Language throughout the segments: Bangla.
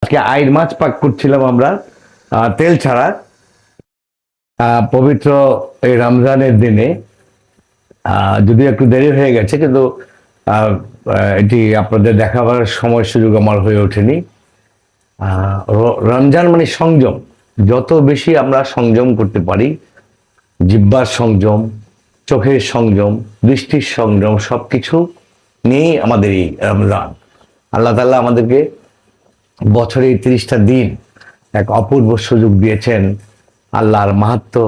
আজকে আইর মাছ পাক করছিলাম আমরা তেল ছাড়া পবিত্র এই রমজানের দিনে। যদিও একটু দেরি হয়ে গেছে, কিন্তু এটি আপনাদের দেখাবার সময় সুযোগ আমার হয়ে ওঠেনি। রমজান মানে সংযম। যত বেশি আমরা সংযম করতে পারি, জিহ্বার সংযম, চোখের সংযম, দৃষ্টির সংযম, সবকিছু নিয়েই আমাদের এই রমজান। আল্লাহ তাআলা আমাদেরকে বছরে 30টা দিন এক অপূর্ব সুযোগ দিয়েছেন আল্লাহর মাহাত্ম্য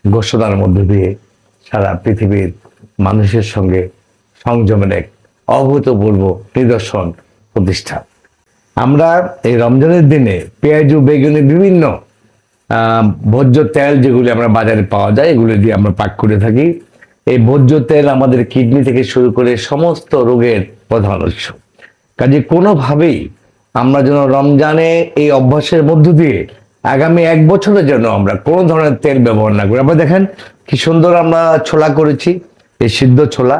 ঘোষণার মধ্য দিয়ে সারা পৃথিবীর মানুষের সঙ্গে সংযমের এক অভূতপূর্ব নিদর্শন প্রতিষ্ঠা। আমরা এই রমজানের দিনে পেঁয়াজু, বেগুনি, বিভিন্ন ভোজ্য তেল যেগুলি আমরা বাজারে পাওয়া যায়, এগুলো দিয়ে আমরা পাক করে থাকি। এই ভোজ্য তেল আমাদের কিডনি থেকে শুরু করে সমস্ত রোগের প্রধান উৎস। কাজে কোনোভাবেই আমরা যেন রমজানে এই অভ্যাসের মধ্য দিয়ে আগামী 1 বছরের জন্য আমরা কোনো ধরনের তেল ব্যবহার না করি। আপনারা দেখেন কি সুন্দর আমরা ছোলা করেছি, এই সিদ্ধ ছোলা।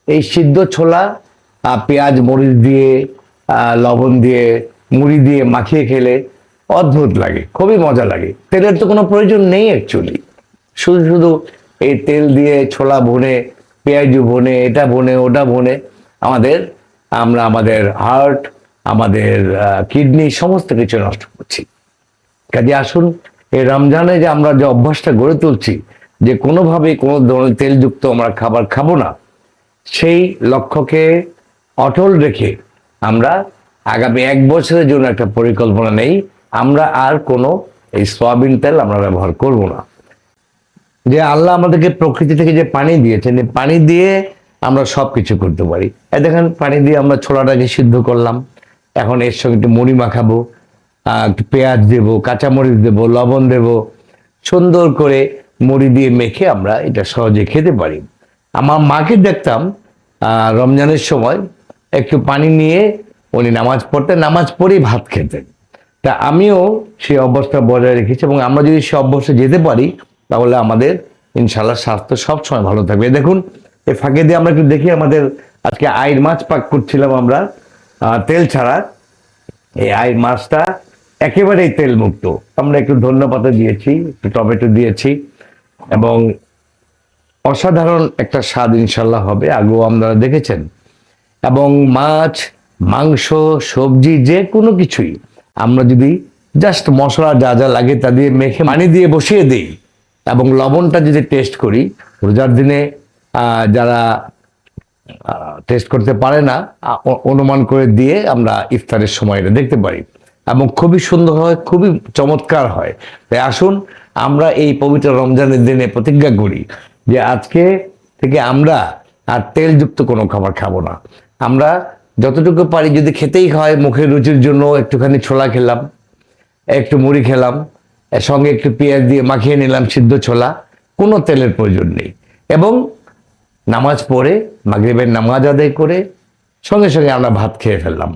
এই সিদ্ধ ছোলা পেঁয়াজ, মরিচ দিয়ে, লবণ দিয়ে, মুড়ি দিয়ে মাখিয়ে খেলে অদ্ভুত লাগে, খুবই মজা লাগে। তেলের তো কোনো প্রয়োজন নেই অ্যাকচুয়ালি, শুধু শুধু এই তেল দিয়ে ছোলা ভুনে, পেঁয়াজু ভুনে, এটা ভুনে, ওটা ভুনে আমরা আমাদের হার্ট, আমাদের কিডনি, সমস্ত কিছু নষ্ট করছি। কাজে আসুন এই রমজানে যে আমরা যে অভ্যাসটা গড়ে তুলছি যে কোনোভাবেই কোনো ধরনের তেলযুক্ত আমরা খাবার খাবো না, সেই লক্ষ্যকে অটল রেখে আমরা আগামী 1 বছরের জন্য একটা পরিকল্পনা নেই। আমরা আর কোনো এই সয়াবিন তেল আমরা ব্যবহার করব না। যে আল্লাহ আমাদেরকে প্রকৃতি থেকে যে পানি দিয়েছেন, এই পানি দিয়ে আমরা সব কিছু করতে পারি। দেখেন পানি দিয়ে আমরা ছোলাটাকে সিদ্ধ করলাম, এখন এর সঙ্গে একটু মুড়ি মাখাবো, একটু পেঁয়াজ দেবো, কাঁচামরিচ দেবো, লবণ দেবো, সুন্দর করে মুড়ি দিয়ে মেখে আমরা এটা সহজে খেতে পারি। আমার মাকে দেখতাম রমজানের সময় একটু পানি নিয়ে উনি নামাজ পড়তেন, নামাজ পড়েই ভাত খেতেন। তা আমিও সেই অভ্যাসটা বজায় রেখেছি, এবং আমরা যদি সে অভ্যাসে যেতে পারি তাহলে আমাদের ইনশাল্লাহ স্বাস্থ্য সবসময় ভালো থাকবে। দেখুন এই ফাঁকে দিয়ে আমরা একটু দেখি, আমাদের আজকে আইর মাছ পাক করছিলাম আমরা তেল ছাড়া। এই আইর মাছটা একেবারেই তেল মুক্ত। আমরা একটু ধনেপাতা দিয়েছি, একটু টমেটো দিয়েছি, এবং অসাধারণ একটা স্বাদ ইনশাল্লাহ হবে, আগেও আপনারা দেখেছেন। এবং মাছ, মাংস, সবজি, যে কোনো কিছুই আমরা যদি জাস্ট মশলা যা যা লাগে তা দিয়ে মেখে পানি দিয়ে বসিয়ে দিই এবং লবণটা যদি টেস্ট করি, রোজার দিনে যারা টেস্ট করতে পারে না, অনুমান করে দিয়ে আমরা ইফতারের সময় এটা দেখতে পারি, এবং খুবই সুন্দর হয়, খুবই চমৎকার হয়। তাই আসুন আমরা এই পবিত্র রমজানের দিনে প্রতিজ্ঞা করি যে আজকে থেকে আমরা আর তেলযুক্ত কোনো খাবার খাবো না। আমরা যতটুকু পারি, যদি খেতেই হয় মুখের রুচির জন্য, একটুখানি ছোলা খেলাম, একটু মুড়ি খেলাম, সঙ্গে একটু পেঁয়াজ দিয়ে মাখিয়ে নিলাম সিদ্ধ ছোলা, কোনো তেলের প্রয়োজন নেই। এবং নামাজ পড়ে মাগরিবের নামাজ আদায় করে সঙ্গে সঙ্গে আমরা ভাত খেয়ে ফেললাম।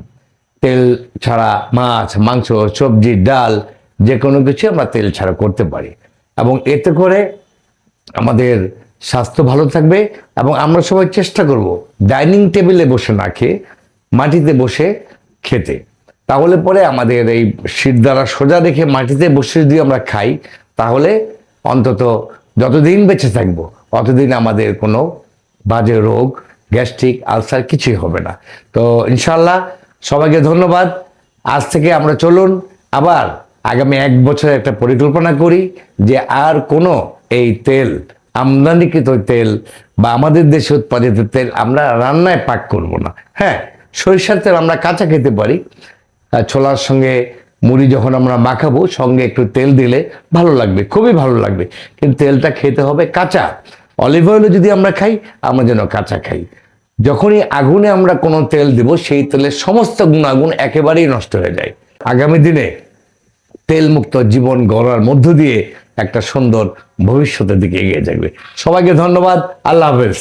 তেল ছাড়া মাছ, মাংস, সবজি, ডাল, যে কোনো কিছু আমরা তেল ছাড়া করতে পারি, এবং এতে করে আমাদের স্বাস্থ্য ভালো থাকবে। এবং আমরা সবাই চেষ্টা করব ডাইনিং টেবিলে বসে না খেয়ে মাটিতে বসে খেতে। তাহলে পরে আমাদের এই শিরদাঁড়া সোজা রেখে মাটিতে বসে যদি আমরা খাই, তাহলে অন্তত যতদিন বেঁচে থাকবো অতদিন আমাদের কোনো বাজে রোগ, গ্যাস্ট্রিক, আলসার কিছুই হবে না। তো ইনশাল্লাহ সবাইকে ধন্যবাদ। আজ থেকে আমরা চলুন আবার আগামী 1 বছরের একটা পরিকল্পনা করি যে আর কোনো এই তেল, আমদানিকৃত তেল বা আমাদের দেশে উৎপাদিত তেল আমরা রান্নায় পাক করব না। হ্যাঁ, সরিষার তেল আমরা কাঁচা খেতে পারি, ছোলার সঙ্গে মুড়ি যখন আমরা মাখাবো সঙ্গে একটু তেল দিলে ভালো লাগবে, খুবই ভালো লাগবে, কিন্তু তেলটা খেতে হবে কাঁচা। অলিভ অয়েলও যদি আমরা খাই, আমরা যেন কাঁচা খাই। যখনই আগুনে আমরা কোনো তেল দেব, সেই তেলের সমস্ত গুণাগুণ একেবারেই নষ্ট হয়ে যায়। আগামী দিনে তেলমুক্ত জীবন গড়ার মধ্য দিয়ে একটা সুন্দর ভবিষ্যতের দিকে এগিয়ে যাবে। সবাইকে ধন্যবাদ। আল্লাহ হাফেজ।